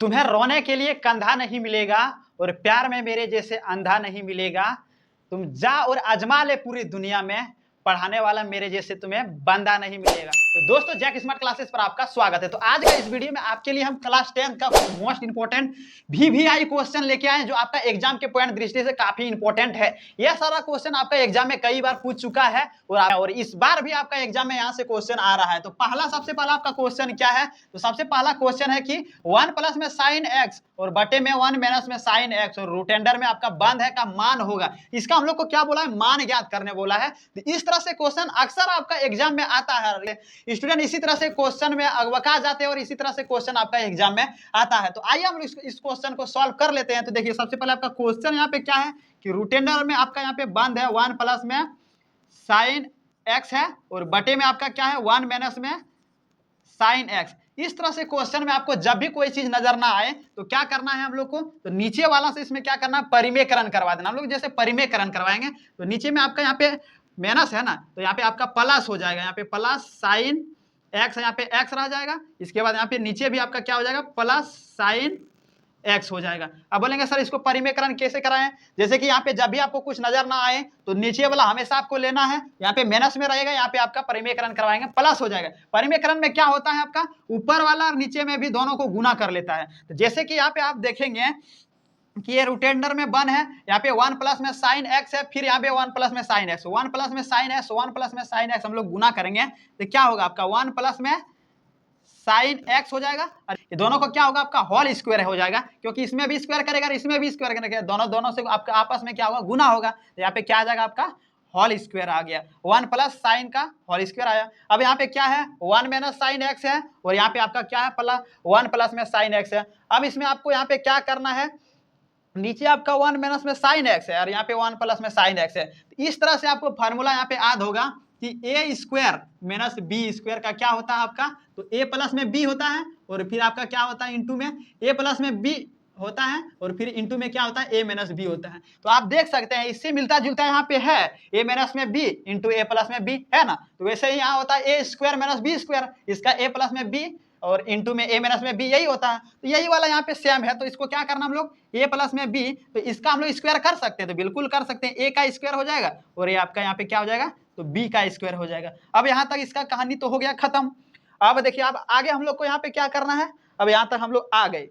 तुम्हें रोने के लिए कंधा नहीं मिलेगा और प्यार में मेरे जैसे अंधा नहीं मिलेगा। तुम जा और आजमा ले पूरी दुनिया में, पढ़ाने वाला मेरे जैसे तुम्हें बंदा नहीं मिलेगा। तो दोस्तों, जैक स्मार्ट क्लासेस पर आपका स्वागत है। तो आज का इस वीडियो में आपके लिए हम क्लास 10 का मोस्ट इंपोर्टेंट वीवीआई क्वेश्चन लेके आए हैं, जो आपका एग्जाम के पॉइंट दृष्टि से काफी इंपोर्टेंट है। यह सारा क्वेश्चन आपका एग्जाम में कई बार पूछ चुका है और इस बार भी आपका एग्जाम में यहाँ से क्वेश्चन आ रहा है। तो सबसे पहला आपका क्वेश्चन क्या है? तो सबसे पहला क्वेश्चन है कि 1 प्लस में साइन एक्स और बटे में 1 माइनस में साइन एक्स और रूट अंडर में आपका बंद है का मान होगा। इसका हम लोग को क्या बोला है? मान ज्ञात करने बोला है। तो इस तरह से क्वेश्चन अक्सर आपका एग्जाम में आता है। स्टूडेंट इसी तरह से क्वेश्चन में अवका जाते हैं और इसी तरह से क्वेश्चन आपका एग्जाम में आता है। तो आइए हम इस क्वेश्चन को सॉल्व कर लेते हैं। तो देखिए, सबसे पहले आपका क्वेश्चन यहाँ पे क्या है कि रूट अंडर में आपका यहाँ पे बंद है 1 प्लस में साइन एक्स है और बटे में आपका क्या है 1 माइनस में साइन एक्स। इस तरह से क्वेश्चन में आपको जब भी कोई चीज नजर ना आए तो क्या करना है हम लोग को? तो नीचे वाला से इसमें क्या करना है? परिमेयकरण करवा देना। हम लोग जैसे परिमेयकरण करवाएंगे तो नीचे में आपका यहाँ पे माइनस है ना, तो यहाँ पे आपका प्लस हो जाएगा। यहाँ पे प्लस साइन एक्स है, यहाँ पे एक्स रह जाएगा। इसके बाद यहाँ पे नीचे भी आपका क्या हो जाएगा? प्लस साइन एक्स हो जाएगा। अब बोलेंगे सर इसको परिमेयकरण कैसे कराएं? जैसे कि यहाँ पे जब भी आपको कुछ नजर ना आए तो नीचे वाला हमेशा आपको लेना है, यहाँ पे माइनस में रहेगा, यहाँ पे आपका परिमेयकरण करवाएंगे प्लस हो जाएगा। परिमेयकरण में क्या होता है? आपका ऊपर वाला और नीचे में भी दोनों को गुना कर लेता है। तो जैसे कि यहाँ पे आप देखेंगे कि ये रूट अंडर में 1 है, यहाँ पे 1 प्लस में साइन एक्स है, फिर यहाँ पे 1 प्लस में साइन एक्स, 1 प्लस में साइन एक्स, 1 प्लस में साइन एक्स हम लोग गुना करेंगे तो क्या होगा? आपका 1 प्लस में साइन एक्स हो जाएगा और ये दोनों को क्या होगा? आपका होल स्क्वायर हो जाएगा, क्योंकि इसमें भी स्क्वायर करेगा और इसमें भी स्क्वायर करेगा, दोनों से आपका आपस में क्या होगा? गुना होगा। तो यहाँ पे क्या आ जाएगा? आपका होल स्क्वायर आ गया। 1 प्लस साइन का होल स्क्वायर आया। अब यहाँ पे क्या है? 1 माइनस साइन एक्स है और यहाँ पे आपका क्या है? 1 प्लस में साइन एक्स है। अब इसमें आपको यहाँ पे क्या करना है? नीचे आपका 1 माइनस में साइन एक्स है और यहाँ पे 1 प्लस में साइन एक्स है। इस तरह से आपको फार्मूला यहाँ पे याद होगा कि ए स्क्वायर माइनस बी स्क्वायर का क्या होता है आपका? तो ए प्लस में बी होता है और फिर आपका क्या होता है? इंटू में ए प्लस में बी होता है और फिर इंटू में क्या होता है? ए माइनस बी होता है। तो आप देख सकते हैं इससे मिलता जुलता यहाँ पे है ए माइनस में बी इंटू ए प्लस में बी, है ना। तो वैसे ही यहाँ होता है ए स्क्वायर माइनस बी स्क्वायर, इसका ए प्लस में बी और इंटू में ए माइनस में बी, यही होता है। तो यही वाला यहाँ पे सेम है। तो इसको क्या करना हम लोग? ए प्लस में बी, तो इसका हम लोग स्क्वायर कर सकते हैं, तो बिल्कुल कर सकते हैं। ए का स्क्वायर हो जाएगा और ये आपका यहाँ पे क्या हो जाएगा? तो बी का स्क्वायर हो जाएगा। अब यहाँ तक इसका कहानी तो हो गया खत्म। अब देखिए, अब आगे हम लोग को यहाँ पे क्या करना है? अब यहाँ तक हम लोग आ गए।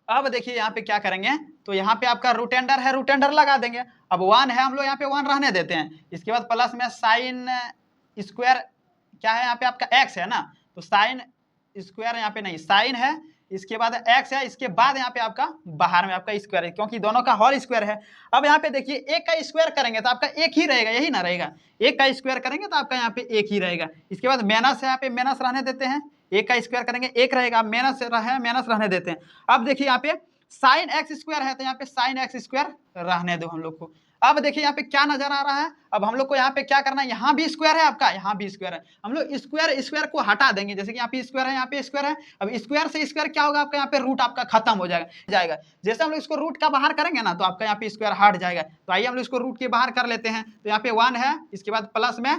अब देखिए यहाँ पे क्या करेंगे? तो यहाँ पे आपका रूट अंडर है, रूट अंडर लगा देंगे। अब 1 है, हम लोग यहाँ पे 1 रहने देते हैं। इसके बाद प्लस में साइन स्क्वायर क्या है? यहाँ पे आपका एक्स है ना, तो साइन स्क्वायर यहाँ पे नहीं, साइन है, इसके बाद एक्स है, इसके बाद यहाँ पे आपका बाहर में आपका स्क्वायर है, क्योंकि दोनों का होल स्क्वायर है। अब यहाँ पे देखिए एक का स्क्वायर करेंगे तो आपका एक ही रहेगा, यही ना रहेगा। एक का स्क्वायर करेंगे तो आपका यहाँ पे एक ही रहेगा। इसके बाद माइनस है, यहाँ पे माइनस रहने देते हैं। एक का स्क्वायर करेंगे एक रहेगा, माइनस रहे माइनस रहने देते हैं। अब देखिए यहाँ पे साइन एक्स स्क्वायर है तो यहाँ पे साइन एक्स स्क्वायर रहने दो हम लोग को। अब देखिए यहाँ पे क्या नजर आ रहा है? अब हम लोग को यहाँ पे क्या करना है? यहाँ भी स्क्वायर है आपका, यहाँ भी स्क्वायर है, हम लोग स्क्वायर को हटा देंगे। जैसे कि यहाँ पे स्क्वायर है, यहाँ पे स्क्वायर है। अब स्क्वायर से स्क्वायर क्या होगा? आपका यहाँ पे रूट आपका खत्म हो जाएगा। जैसे हम लोग इसको रूट का बाहर करेंगे ना तो आपका यहाँ पे स्क्वायर हट जाएगा। तो आइए हम लोग इसको रूट के बाहर कर लेते हैं। तो यहाँ पे 1 है, इसके बाद प्लस में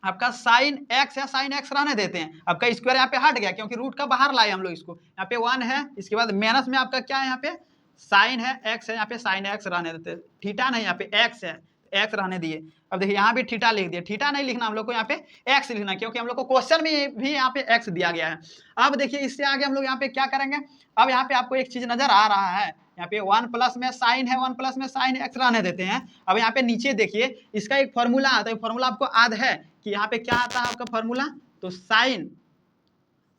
आपका साइन एक्स है, साइन एक्स रहने देते हैं। आपका स्क्वायर यहाँ पे हट गया क्योंकि रूट का बाहर लाए हम लोग इसको। यहाँ पे 1 है, इसके बाद माइनस में आपका क्या है? यहाँ पे साइन है, एक्स है, यहाँ पे साइन एक्स रहने देते हैं। थीटा नहीं, यहाँ पे एक्स है, एक्स रहने दिए। अब देखिए यहाँ भी थीटा लिख दिए। थीटा नहीं लिखना हम लोग को, यहाँ पे एक्स लिखना, क्योंकि हम लोग को क्वेश्चन में भी यहाँ पे एक्स दिया गया है। अब देखिए इससे आगे हम लोग यहाँ पे क्या करेंगे? अब यहाँ पे आपको एक चीज नजर आ रहा है, यहाँ पे 1 प्लस में साइन है, 1 प्लस में साइन एक्स रहने देते हैं। अब यहाँ पे नीचे देखिए इसका एक फॉर्मूला आता है, फॉर्मूला आपको याद है कि यहाँ पे क्या आता है आपका फॉर्मूला? तो साइन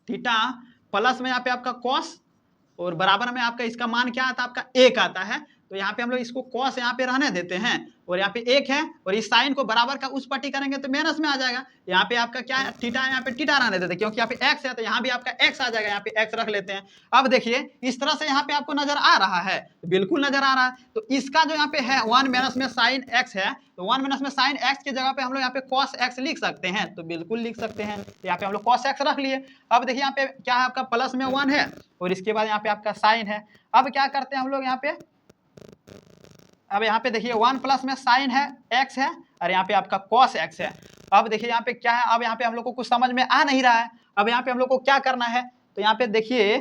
थीटा प्लस में यहाँ पे आपका कॉस और बराबर में आपका इसका मान क्या आता है? आपका एक आता है। तो यहाँ पे हम लोग इसको कॉस यहाँ पे रहने देते हैं और यहाँ पे एक है और इस साइन को बराबर का उस पट्टी करेंगे तो माइनस में आ जाएगा। यहाँ पे आपका क्या है? थीटा है, यहाँ पे थीटा रहने देते हैं, क्योंकि यहाँ पे एक्स है तो यहाँ भी आपका एक्स आ जाएगा, यहाँ पे एक्स रख लेते हैं। अब देखिए इस तरह से यहाँ पे आपको नजर आ रहा है, बिल्कुल नजर आ रहा है। तो इसका जो यहाँ पे है 1 माइनस में साइन एक्स है, तो 1 माइनस में साइन एक्स की जगह पे हम लोग यहाँ पे कॉस एक्स लिख सकते हैं, तो बिल्कुल लिख सकते हैं। यहाँ पे हम लोग कॉस एक्स रख लिए। अब देखिए यहाँ पे क्या है? आपका प्लस में 1 है और इसके बाद यहाँ पे आपका साइन है। अब क्या करते हैं हम लोग यहाँ पे? अब यहाँ पे देखिए 1 प्लस में साइन है, एक्स है और यहाँ पे आपका कॉस एक्स है। अब देखिए यहाँ पे क्या है? अब यहाँ पे हम लोग को कुछ समझ में आ नहीं रहा है। अब यहाँ पे हम लोग को क्या करना है? तो यहाँ पे देखिए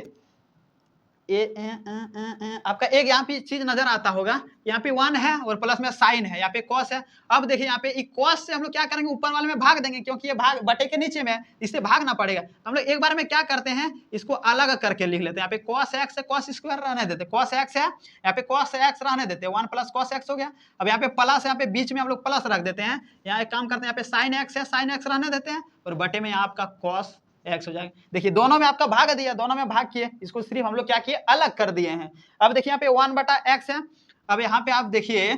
आपका एक यहाँ पे चीज नजर आता होगा, यहाँ पे 1 है और प्लस में साइन है, यहाँ पे कॉस है। अब देखिए यहाँ पे कॉस से हम लोग क्या करेंगे, ऊपर वाले में भाग देंगे, क्योंकि ये भाग बटे के नीचे में है, इससे भागना पड़ेगा। हम लोग एक बार में क्या करते हैं, इसको अलग करके लिख लेते हैं। यहाँ पे कॉस एक्स है, कॉस स्क्वायर रहने देते, कॉस एक्स है, यहाँ पे कॉस एक्स रहने देते, 1 प्लस कॉस एक्स हो गया। अब यहाँ पे प्लस, यहाँ पे बीच में हम लोग प्लस रख देते हैं। यहाँ एक काम करते हैं, यहाँ पे साइन एक्स है, साइन एक्स रहने देते हैं, और बटे में यहाँ आपका कॉस एक्स हो जाएगा। देखिए दोनों में आपका भाग दिया, दोनों में भाग किए, इसको सिर्फ हम लोग क्या किए, अलग कर दिए हैं। अब देखिए यहाँ पे 1 बटा एक्स है। अब यहाँ पे आप देखिए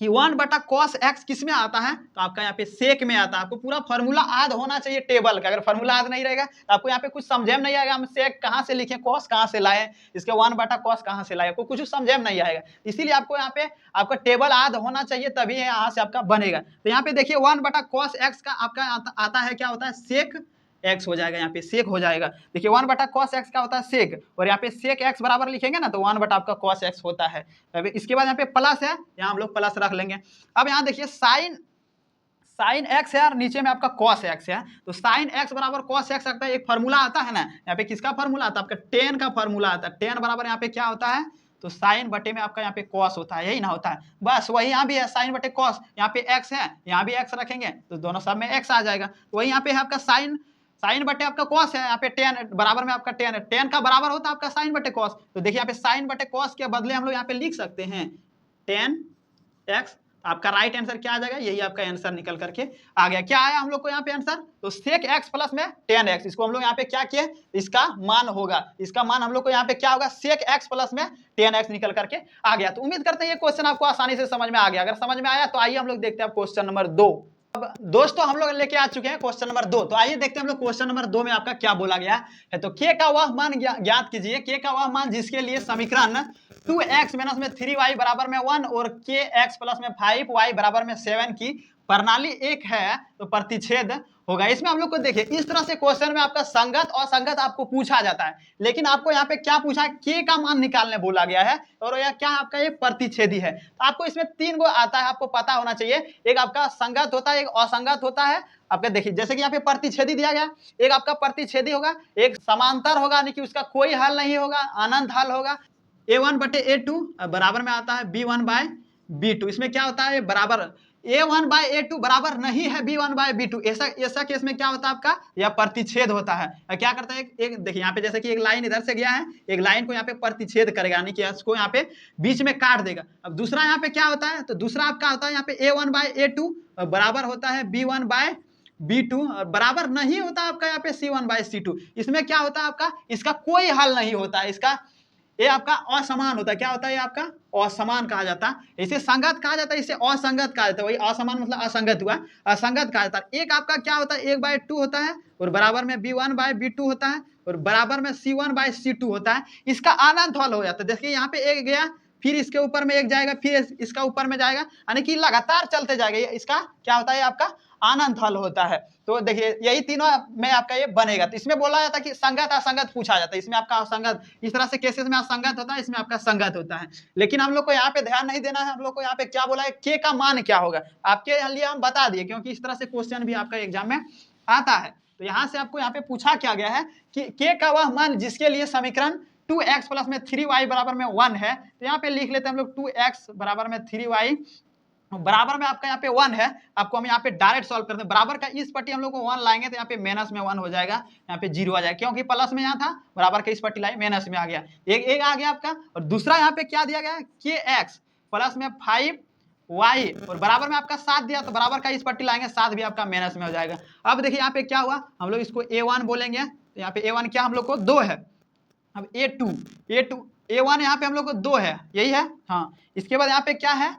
कि 1 बटा कॉस एक्स किस में आता है, तो आपका यहाँ पे सेक में आता है। आपको पूरा फॉर्मूला याद होना चाहिए टेबल का, अगर फॉर्मूला याद नहीं रहेगा तो आपको यहाँ पे कुछ समझे में नहीं आएगा, हम सेक कहाँ से लिखे, कॉस कहाँ से लाए, इसके 1 बटा कॉस कहाँ से लाए, आपको कुछ समझे में नहीं आएगा। इसीलिए आपको यहाँ पे आपका टेबल याद होना चाहिए, तभी यहाँ से आपका बनेगा। तो यहाँ पे देखिए 1 बटा कॉस एक्स का आपका आता है, क्या होता है, सेक एक्स हो जाएगा, यहाँ पे सेक हो जाएगा। देखिए 1 बटा कॉस एक्स का होता है सेक, और यहाँ पे सेक एक्स बराबर लिखेंगे ना, तो 1 बटा आपका कॉस एक्स होता है। इसके बाद यहाँ पे प्लस है, यहाँ हम लोग प्लस रख लेंगे। अब यहाँ देखिए साइन एक्स है और नीचे में आपका कॉस एक्स है, तो साइन एक्स बराबर कॉस एक्स आता है। एक फार्मूला आता है ना, यहाँ पे किसका फार्मूला आता है, आपका टेन का फार्मूला आता है। टेन बराबर यहाँ पे क्या होता है, तो साइन बटे में आपका यहाँ पे कॉस होता है, यही ना होता है, बस वही यहाँ भी है, साइन बटे कॉस। यहाँ पे एक्स है, यहाँ भी एक्स रखेंगे तो दोनों सब में एक्स आ जाएगा। तो वही यहाँ पे है आपका साइन बटे आपका कॉस है, यहाँ पे टेन बराबर में आपका टेन है, टेन का बराबर होता है आपका साइन बटे कॉस। तो देखिए यहाँ पे साइन बटे कॉस के बदले हम लोग यहाँ पे लिख सकते हैं टेन एक्स। आपका राइट आंसर क्या आ जाएगा, यही आपका आंसर निकल करके आ गया। क्या आया हम लोग को यहाँ पे आंसर, तो सेक एक्स प्लस में टेन एक्स, इसको हम लोग यहाँ पे क्या किए, इसका मान होगा, इसका मान हम लोग को यहाँ पे क्या होगा, सेक एक्स प्लस में टेन एक्स निकल करके आ गया। तो उम्मीद करते हैं ये क्वेश्चन आपको आसानी से समझ में आ गया। अगर समझ में आया तो आइए हम लोग देखते हैं क्वेश्चन नंबर 2। अब दोस्तों हम लोग लेके आ चुके हैं क्वेश्चन नंबर 2। तो आइए देखते हैं हम लोग क्वेश्चन नंबर 2 में आपका क्या बोला गया है। तो के का वह मान ज्ञात कीजिए, के का वह मान जिसके लिए समीकरण 2x माइनस में 3y बराबर में 1 और के एक्स प्लस में 5y बराबर में 7 की प्रणाली एक है, तो प्रतिच्छेद होगा। इसमें हम लोग को देखिए, इस तरह से क्वेश्चन में आपका संगत और असंगत आपको पूछा जाता है, लेकिन आपको यहाँ पे क्या पूछा है, के का मान निकालने बोला गया है, और यह क्या आपका ये प्रतिच्छेदी है। तो आपको इसमें 3 गो आता है, आपको पता होना चाहिए। एक आपका संगत होता है, एक असंगत होता है। आपका देखिए जैसे कि यहाँ पे प्रतिच्छेदी दिया गया, एक आपका प्रतिच्छेदी होगा, एक समांतर होगा, यानी कि उसका कोई हल नहीं होगा, अनंत हल होगा। a1 बटे a2 बराबर में आता है b1 बाय b2। इसमें क्या होता है, बराबर a1 बाय a2 बराबर नहीं है b1 बाय b2। ऐसा केस में क्या होता है आपका, यह प्रतिच्छेद होता है। क्या करता है, एक देखिए यहाँ पे जैसे कि एक लाइन इधर से गया है, एक लाइन को यहाँ पे प्रतिच्छेद करेगा, यानी कि इसको यहाँ पे बीच में काट देगा। अब दूसरा यहाँ पे क्या होता है, तो दूसरा आपका होता है यहाँ पे a1 बाय a2 बराबर होता है b1 बाय b2, बराबर नहीं होता आपका यहाँ पे c1 बाय c2। इसमें क्या होता है आपका, इसका कोई हल नहीं होता है, इसका ये आपका असमान होता है। क्या होता है, ये आपका असमान कहा जाता है। इसे संगत कहा जाता है, इसे असंगत कहा जाता है। वही असमान मतलब असंगत हुआ, असंगत कहा जाता है। एक आपका क्या होता है, 1/2 होता है, और बराबर में b1 बाय b2 होता है, और बराबर में c1 बाय c2 होता है। इसका अनंत हल हो जाता है। देखिए यहाँ पे एक गया, फिर इसके ऊपर में एक जाएगा, फिर इसका ऊपर में जाएगा, यानी कि लगातार चलते जाएगा। इसका क्या होता है, आपका अनंत हल होता है। तो देखिए यही तीनों में आपका ये बनेगा। तो इसमें बोला जाता है कि संगत असंगत पूछा जाता है, इसमें आपका असंगत, इस तरह से केसेस में असंगत होता है, इसमें आपका संगत होता है। लेकिन हम लोग को यहाँ पे ध्यान नहीं देना है, हम लोग को यहाँ पे क्या बोला है, के का मान क्या होगा, आपके लिए हम बता दिए, क्योंकि इस तरह से क्वेश्चन भी आपका एग्जाम में आता है। तो यहाँ से आपको यहाँ पे पूछा क्या गया है कि के का वह मान जिसके लिए समीकरण 2x प्लस में 3y बराबर में 1 है। तो यहाँ पे लिख लेते हैं हम लोग 2x बराबर में 3y बराबर में आपका यहाँ पे 1 है। आपको हम यहाँ पे डायरेक्ट सॉल्व करते हैं, बराबर का इस पट्टी हम लोग को 1 लाएंगे तो यहाँ पे माइनस में 1 हो जाएगा, यहाँ पे 0 आ जाएगा, क्योंकि प्लस में यहाँ था, बराबर का इस पट्टी लाए माइनस में आ गया, एक आ गया आपका। और दूसरा यहाँ पे क्या दिया गया है, के एक्स प्लस में 5y, और बराबर में आपका 7 दिया, तो बराबर का इस पट्टी लाएंगे, 7 भी आपका माइनस में हो जाएगा। अब देखिए यहाँ पे क्या हुआ, हम लोग इसको a1 बोलेंगे, तो यहाँ पे a1 क्या हम लोग को 2 है। अब a1 यहाँ पे हम लोग को 2 है, यही है, हाँ। इसके बाद यहाँ पे क्या है,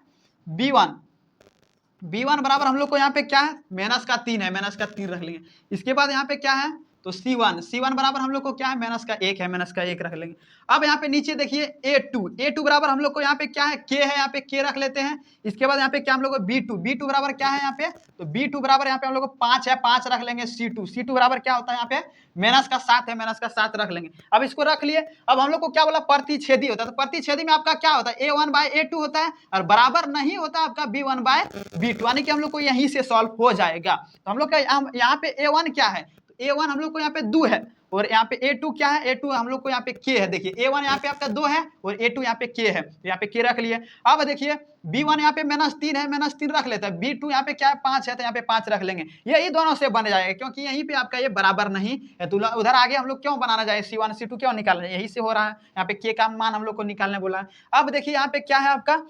b1 बराबर हम लोग को यहाँ पे क्या है, माइनस का 3 है, माइनस का 3 रख लेंगे। इसके बाद यहाँ पे क्या है, तो c1 बराबर हम लोग को क्या है, माइनस का 1 है, माइनस का 1 रख लेंगे। अब यहाँ पे नीचे देखिए a2 बराबर हम लोग को यहाँ पे क्या है, k है, यहाँ पे k रख लेते हैं। इसके बाद यहाँ पे क्या हम लोग को b2 बराबर क्या है यहाँ पे, तो b2 बराबर यहाँ पे हम लोग को 5 है, 5 रख लेंगे। c2 बराबर क्या होता है यहाँ पे, माइनस का 7 है, माइनस का 7 रख लेंगे। अब इसको रख लिए। अब हम लोग को क्या बोला, प्रतिच्छेदी होता है। तो प्रतिच्छेदी में आपका क्या होता है, a1 बाय a2 होता है, और बराबर नहीं होता आपका b1 बाय b2, यानी कि हम लोग को यहीं से सॉल्व हो जाएगा। तो हम लोग का यहाँ पे a1 क्या है, a1 हम लोग को यहाँ पे 2 है, और यहाँ पे A2 क्या है, A2 हम लोग को यहाँ पे K है। देखिए A1 यहाँ पे आपका 2 है और A2 यहाँ पे K है, यहाँ पे K रख लिए। अब देखिए B1 यहाँ पे -3 है, -3 रख लेते हैं। B2 यहाँ पे क्या है 5 है, तो यहाँ पे 5 रख लेंगे। यही दोनों से बन जाएगा क्योंकि यहीं पे आपका ये बराबर नहीं है, तो उधर आगे हम लोग क्यों बनाना जाए, C1 C2 क्यों निकाल रहे हैं, यही से हो रहा है। यहाँ पे K का मान हम लोग को निकालने बोला है। अब देखिए यहाँ पे क्या है आपका,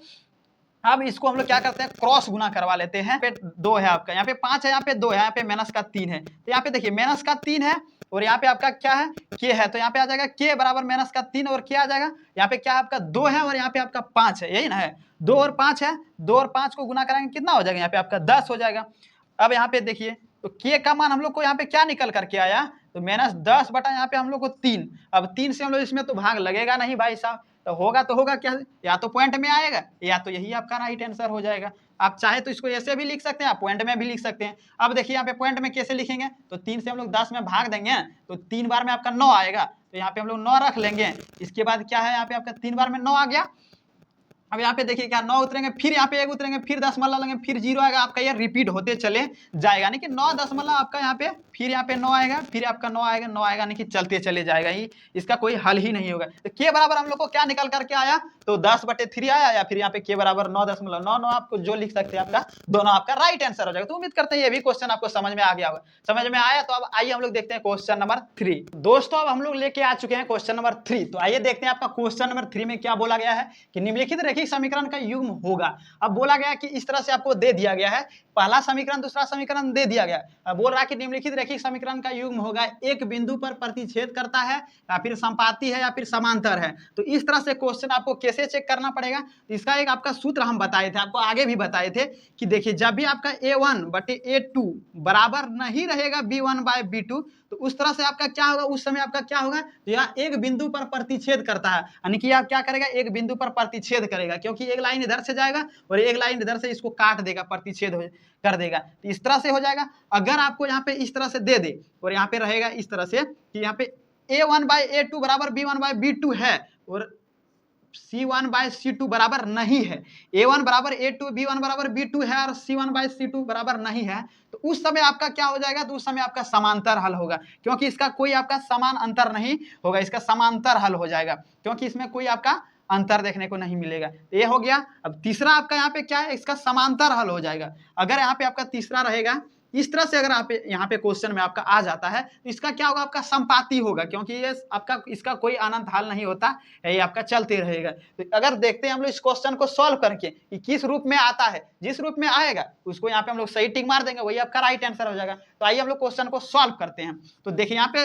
अब इसको हम लोग क्या करते हैं, क्रॉस गुना करवा लेते हैं। पे 2 है आपका, यहाँ पे 5 है, यहाँ पे 2 है, यहाँ पे -3 है। तो यहाँ पे देखिए -3 है और यहाँ पे आपका क्या है, K है। तो यहाँ पे आ जाएगा K बराबर -3 और क्या आ जाएगा, यहाँ पे क्या है आपका 2 है और यहाँ पे आपका 5 है, यही ना है। 2 और 5 है, 2 और 5 को गुना कराएंगे कितना हो जाएगा, यहाँ पे आपका 10 हो जाएगा। अब यहाँ पे देखिए तो K का मान हम लोग को यहाँ पे क्या निकल करके आया, तो -10 बटा यहाँ पे हम लोग को 3। अब 3 से हम लोग इसमें तो भाग लगेगा नहीं भाई साहब, तो होगा क्या, या तो पॉइंट में आएगा या तो यही आपका राइट आंसर हो जाएगा। आप चाहे तो इसको ऐसे भी लिख सकते हैं, आप पॉइंट में भी लिख सकते हैं। अब देखिए यहाँ पे पॉइंट में कैसे लिखेंगे, तो 3 से हम लोग 10 में भाग देंगे तो 3 बार में आपका 9 आएगा, तो यहाँ पे हम लोग 9 रख लेंगे। इसके बाद क्या है, यहाँ पे आपका 3 बार में 9 आ गया। अब यहाँ पे देखिए क्या 9 उतरेंगे, फिर यहाँ पे 1 उतरेंगे, फिर 10 मल्ला लेंगे, फिर 0 आएगा, आपका ये रिपीट होते चले जाएगा। यानी कि 9 10 मल्ला आपका यहाँ पे, फिर यहाँ पे 9 आएगा, फिर आपका 9 आएगा, 9 आएगा, यानी कि चलते चले जाएगा ही, इसका कोई हल ही नहीं होगा। तो K बराबर हम लोग को क्या निकल करके आया, तो 10/3 आया, या फिर यहाँ पे K बराबर 9.99 आपको जो लिख सकते हैं, आपका दोनों आपका राइट आंसर हो जाएगा। तो उम्मीद करते हैं ये भी क्वेश्चन आपको समझ में आ गया होगा। समझ में आया तो अब आइए हम लोग देखते हैं क्वेश्चन नंबर 3। दोस्तों अब हम लोग लेके आ चुके हैं क्वेश्चन नंबर 3। तो आइए देखते हैं आपका क्वेश्चन नंबर 3 में क्या बोला गया है कि निम्नलिखित रैखिक समीकरण का युग्म होगा। अब बोला गया कि इस तरह से आपको दे दिया गया है, पहला समीकरण दूसरा समीकरण दे दिया गया। अब बोल रहा है कि निम्नलिखित रैखिक समीकरण का युग्म होगा, एक बिंदु पर प्रतिच्छेद करता है या फिर संपाती है या फिर समांतर है। तो इस तरह से क्वेश्चन आपको कैसे चेक करना पड़ेगा, तो इसका एक आपका सूत्र हम बताए थे, आपको आगे भी बताए थे कि देखिए जब भी आपका A1/A2 बराबर नहीं रहेगा B1/B2, तो उस तरह से आपका क्या होगा, उस समय आपका क्या होगा, तो यहाँ एक बिंदु पर प्रतिच्छेद करता है, यानी कि आप क्या करेगा, एक बिंदु पर प्रतिच्छेद करेगा, क्योंकि एक लाइन इधर से जाएगा और एक लाइन इधर से इसको काट देगा, प्रतिच्छेद कर देगा। तो इस तरह से हो जाएगा। अगर आपको यहाँ पे इस तरह से दे दे और यहाँ पे रहेगा इस तरह से कि यहाँ पे A1/A2 बराबर B1/B2 है और C1/C2 बराबर नहीं है, A1 बराबर A2, B1 बराबर B2 है और C1/C2 बराबर नहीं है, तो उस समय आपका क्या हो जाएगा, तो उस समय आपका समांतर हल होगा, क्योंकि इसका कोई आपका समान अंतर नहीं होगा, इसका समांतर हल हो जाएगा, क्योंकि इसमें कोई आपका अंतर देखने को नहीं मिलेगा। तो ये हो गया। अब तीसरा आपका यहाँ पे क्या है, इसका समांतर हल हो जाएगा। अगर यहाँ पे आपका तीसरा रहेगा इस तरह से, अगर आप यहाँ पे क्वेश्चन में आपका आ जाता है, तो इसका क्या होगा, आपका संपाती होगा, क्योंकि ये आपका इसका कोई अनंत हल नहीं होता, ये आपका चलते रहेगा। तो अगर देखते हैं हम लोग इस क्वेश्चन को सॉल्व करके कि किस रूप में आता है, जिस रूप में आएगा उसको यहाँ पे हम लोग सही टिक मार देंगे, वही आपका राइट आंसर हो जाएगा। तो आइए हम लोग क्वेश्चन को सॉल्व करते हैं। तो देखिए यहाँ पे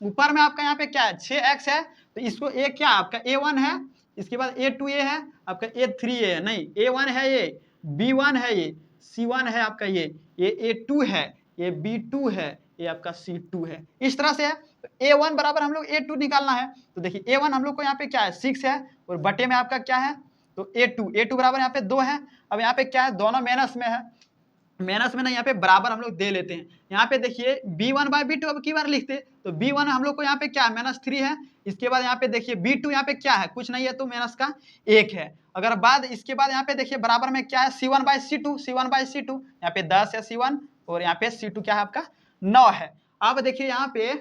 ऊपर में आपका यहाँ पे क्या है, 6x है, तो इसको ए क्या आपका A1 है, इसके बाद A2A है, आपका A3A है, नहीं A1 है, ये B1 है, ये C1 है आपका, ये A2 है, ये B2 है, ये आपका C2 है। इस तरह से है। तो A1 बराबर हम लोग A2 निकालना है। तो देखिए A1 हम लोग को यहाँ पे क्या है 6 है और बटे में आपका क्या है, तो A2 बराबर यहाँ पे 2 है। अब यहाँ पे क्या है, दोनों माइनस में है, माइनस में नहीं, यहाँ पे बराबर हम लोग दे लेते हैं। यहाँ पे देखिए B1/B2 अब की बार लिखते, तो B1 हम लोग को यहाँ पे क्या है -3 है। इसके बाद यहाँ पे देखिए B2 यहाँ पे क्या है, कुछ नहीं है, तो माइनस का 1 है। अगर बाद इसके बाद यहाँ पे देखिए बराबर में क्या है C1/C2 यहाँ पे 10 है C1 और यहाँ पे C2 क्या है आपका 9 है। अब देखिए यहाँ पे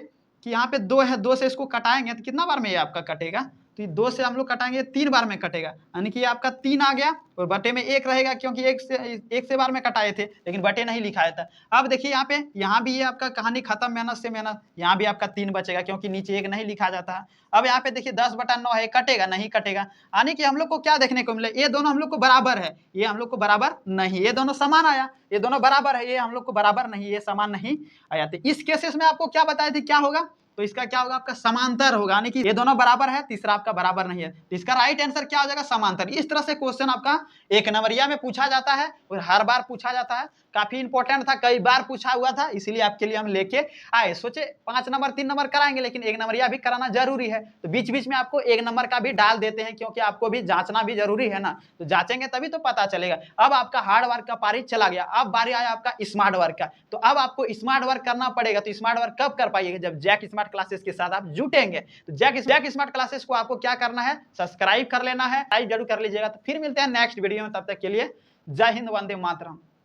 कि यहाँ पे 2 है, 2 से इसको कटाएंगे तो कितना बार में ये आपका कटेगा, तो 2 से हम लोग कटाएंगे 3 बार में कटेगा, यानी कि आपका 3 आ गया और बटे में 1 रहेगा, क्योंकि एक से बार में कटाए थे लेकिन बटे नहीं लिखाया था। अब देखिए यहाँ भी ये आपका कहानी खत्म, मेहनत से मेहनत, यहाँ भी आपका 3 बचेगा, क्योंकि नीचे 1 नहीं लिखा जाता है। अब यहाँ पे देखिए 10/9 है, कटेगा नहीं, कटेगा, यानी कि हम लोग को क्या देखने को मिले, ये दोनों हम लोग को बराबर है, ये हम लोग को बराबर नहीं, ये दोनों समान आया, ये दोनों बराबर है, ये हम लोग को बराबर नहीं, ये समान नहीं आया। तो इस केसेस में आपको क्या बताए थे, क्या होगा, तो इसका क्या होगा, आपका समांतर होगा, यानी कि ये दोनों बराबर है, तीसरा आपका बराबर नहीं है, तो इसका राइट आंसर क्या हो जाएगा, समांतर। इस तरह से क्वेश्चन आपका 1 नंबरिया में पूछा जाता है और हर बार पूछा जाता है, काफी इंपॉर्टेंट था, कई बार पूछा हुआ था, इसलिए आपके लिए हम लेके आए। सोचे 5 नंबर 3 नंबर कराएंगे, लेकिन 1 नंबरिया भी कराना जरूरी है, तो बीच बीच में आपको 1 नंबर का भी डाल देते हैं, क्योंकि आपको भी जांचना भी जरूरी है ना, तो जांचेंगे तभी तो पता चलेगा। अब आपका हार्ड वर्क का पारी चला गया, अब बारी आया आपका स्मार्ट वर्क का। तो अब आपको स्मार्ट वर्क करना पड़ेगा। तो स्मार्ट वर्क कब कर पाइएगा, जब जैक स्मार्ट क्लासेस के साथ आप जुटेंगे। तो जैक स्मार्ट क्लासेस को आपको क्या करना है, सब्सक्राइब कर लेना है, लाइक जरूर कर लीजिएगा। तो फिर मिलते हैं नेक्स्ट वीडियो में, तब तक के लिए जय हिंद, वंदे मातरम।